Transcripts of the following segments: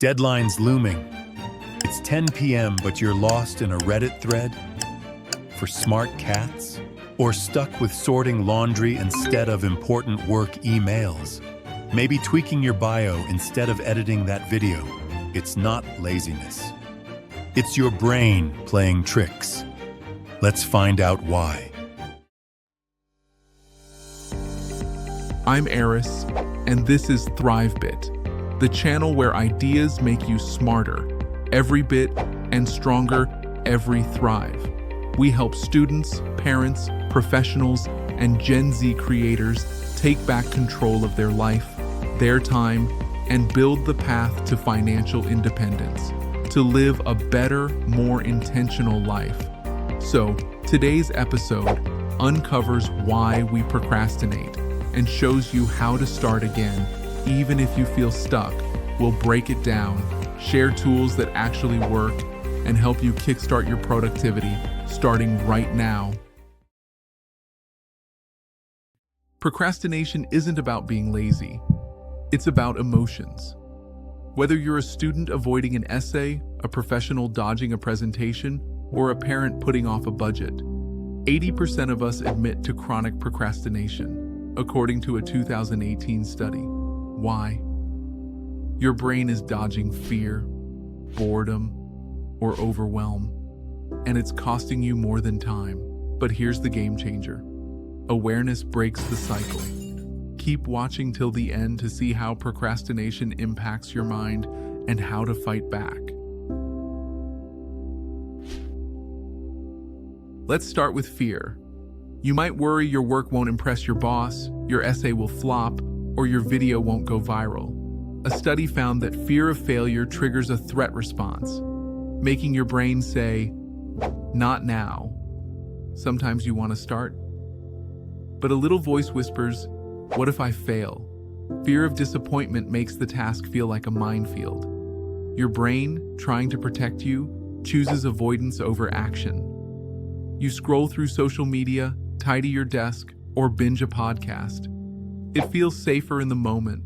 Deadline's looming. It's 10 p.m., but you're lost in a Reddit thread for smart cats? Or stuck with sorting laundry instead of important work emails? Maybe tweaking your bio instead of editing that video. It's not laziness. It's your brain playing tricks. Let's find out why. I'm Eris, and this is ThriveBit, the channel where ideas make you smarter every bit and stronger every thrive. We help students, parents, professionals, and Gen Z creators take back control of their life, their time, and build the path to financial independence, to live a better, more intentional life. So, today's episode uncovers why we procrastinate and shows you how to start again, even if you feel stuck. We'll break it down, share tools that actually work, and help you kickstart your productivity starting right now. Procrastination isn't about being lazy. It's about emotions. Whether you're a student avoiding an essay, a professional dodging a presentation, or a parent putting off a budget, 80% of us admit to chronic procrastination, according to a 2018 study. Why? Your brain is dodging fear, boredom, or overwhelm, and it's costing you more than time. But here's the game changer. Awareness breaks the cycle. Keep watching till the end to see how procrastination impacts your mind and how to fight back. Let's start with fear. You might worry your work won't impress your boss, your essay will flop, or your video won't go viral. A study found that fear of failure triggers a threat response, making your brain say, "Not now." Sometimes you want to start, but a little voice whispers, "What if I fail?" Fear of disappointment makes the task feel like a minefield. Your brain, trying to protect you, chooses avoidance over action. You scroll through social media, tidy your desk, or binge a podcast. It feels safer in the moment,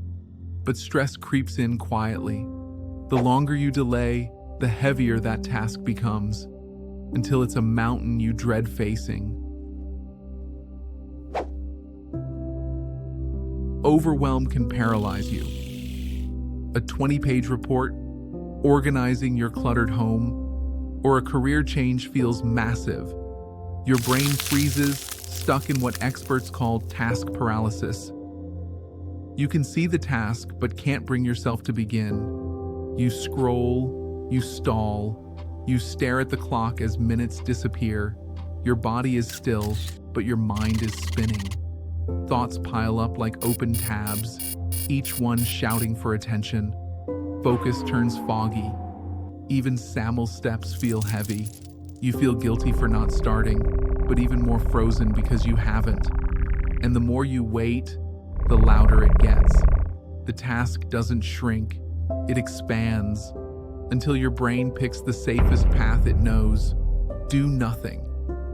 but stress creeps in quietly. The longer you delay, the heavier that task becomes, until it's a mountain you dread facing. Overwhelm can paralyze you. A 20-page report, organizing your cluttered home, or a career change feels massive. Your brain freezes, stuck in what experts call task paralysis. You can see the task, but can't bring yourself to begin. You scroll, you stall, you stare at the clock as minutes disappear. Your body is still, but your mind is spinning. Thoughts pile up like open tabs, each one shouting for attention. Focus turns foggy. Even Samuel's steps feel heavy. You feel guilty for not starting, but even more frozen because you haven't. And the more you wait, the louder it gets. The task doesn't shrink, it expands, until your brain picks the safest path it knows. Do nothing.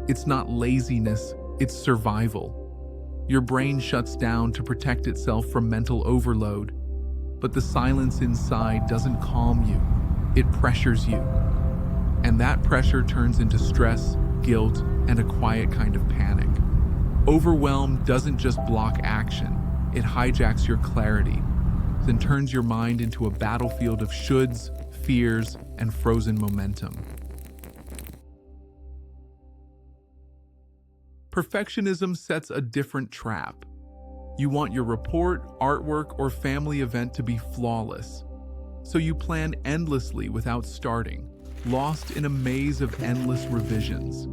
It's not laziness, it's survival. Your brain shuts down to protect itself from mental overload, but the silence inside doesn't calm you, it pressures you. And that pressure turns into stress, guilt, and a quiet kind of panic. Overwhelm doesn't just block action, it hijacks your clarity, then turns your mind into a battlefield of shoulds, fears, and frozen momentum. Perfectionism sets a different trap. You want your report, artwork, or family event to be flawless. So you plan endlessly without starting, lost in a maze of endless revisions.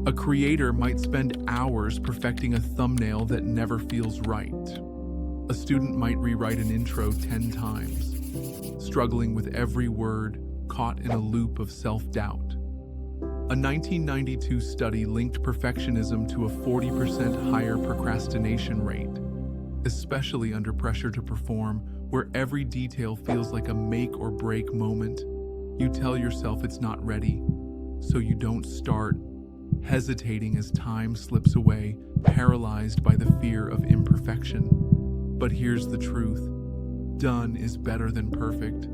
A creator might spend hours perfecting a thumbnail that never feels right. A student might rewrite an intro 10 times, struggling with every word, caught in a loop of self-doubt. A 1992 study linked perfectionism to a 40% higher procrastination rate, especially under pressure to perform, where every detail feels like a make or break moment. You tell yourself it's not ready, so you don't start, hesitating as time slips away, paralyzed by the fear of imperfection. But here's the truth. Done is better than perfect.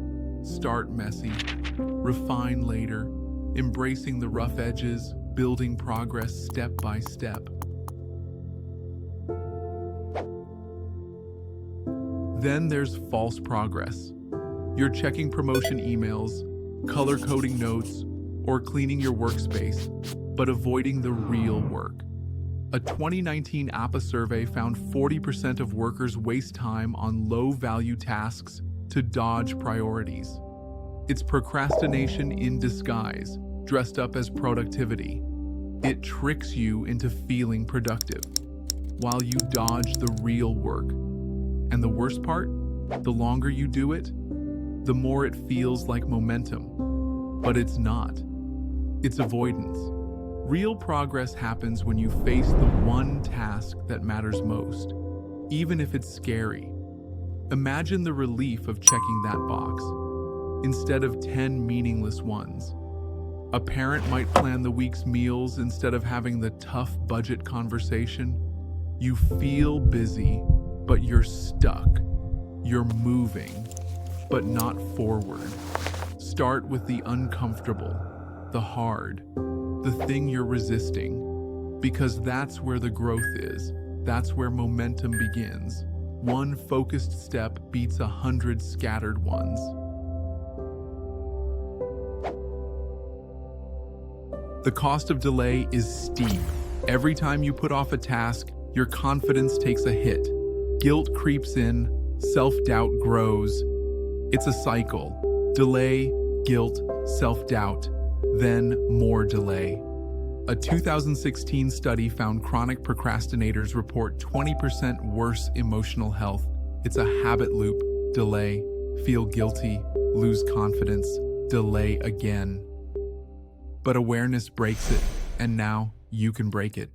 Start messy, refine later, embracing the rough edges, building progress step by step. Then there's false progress. You're checking promotion emails, color-coding notes, or cleaning your workspace, but avoiding the real work. A 2019 APA survey found 40% of workers waste time on low-value tasks to dodge priorities. It's procrastination in disguise, dressed up as productivity. It tricks you into feeling productive, while you dodge the real work. And the worst part? The longer you do it, the more it feels like momentum. But it's not. It's avoidance. Real progress happens when you face the one task that matters most, even if it's scary. Imagine the relief of checking that box, instead of 10 meaningless ones. A parent might plan the week's meals instead of having the tough budget conversation. You feel busy, but you're stuck. You're moving, but not forward. Start with the uncomfortable, the hard, the thing you're resisting, because that's where the growth is. That's where momentum begins. One focused step beats 100 scattered ones. The cost of delay is steep. Every time you put off a task, your confidence takes a hit. Guilt creeps in, self-doubt grows. It's a cycle. Delay, guilt, self-doubt, then more delay. A 2016 study found chronic procrastinators report 20% worse emotional health. It's a habit loop. Delay, feel guilty, lose confidence, delay again. But awareness breaks it, and now you can break it.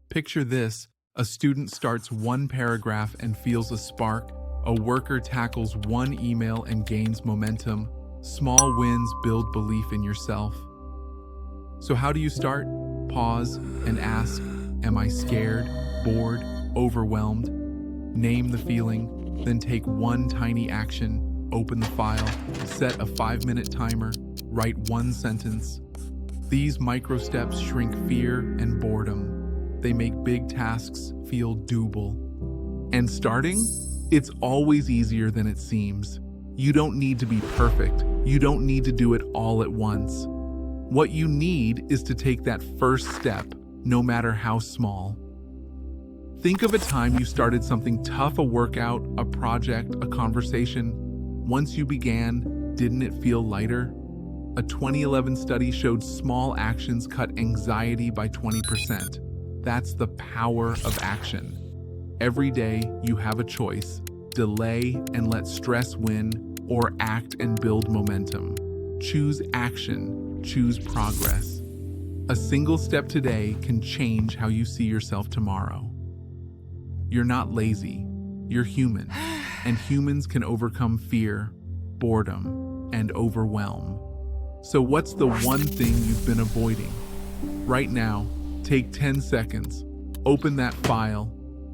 Picture this: a student starts one paragraph and feels a spark. A worker tackles one email and gains momentum. Small wins build belief in yourself. So how do you start? Pause and ask, am I scared, bored, overwhelmed? Name the feeling, then take one tiny action. Open the file, set a 5-minute timer, write one sentence. These micro steps shrink fear and boredom. They make big tasks feel doable. And starting? It's always easier than it seems. You don't need to be perfect. You don't need to do it all at once. What you need is to take that first step, no matter how small. Think of a time you started something tough, a workout, a project, a conversation. Once you began, didn't it feel lighter? A 2011 study showed small actions cut anxiety by 20%. That's the power of action. Every day, you have a choice: delay and let stress win, or act and build momentum. Choose action. Choose progress. A single step today can change how you see yourself tomorrow. You're not lazy. You're human. And humans can overcome fear, boredom, and overwhelm. So what's the one thing you've been avoiding? Right now, take 10 seconds. Open that file.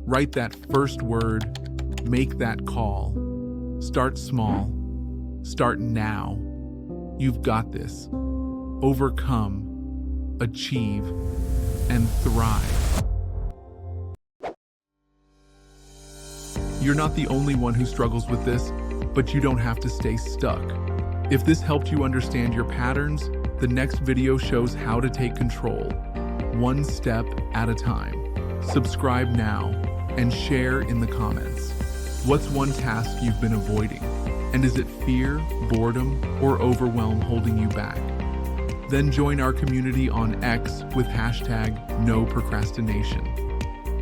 Write that first word. Make that call. Start small. Start now. You've got this. Overcome, achieve, and thrive. You're not the only one who struggles with this, but you don't have to stay stuck. If this helped you understand your patterns, the next video shows how to take control, one step at a time. Subscribe now and share in the comments. What's one task you've been avoiding? And is it fear, boredom, or overwhelm holding you back? Then join our community on X with #NoProcrastination.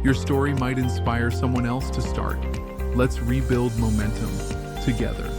Your story might inspire someone else to start. Let's rebuild momentum together.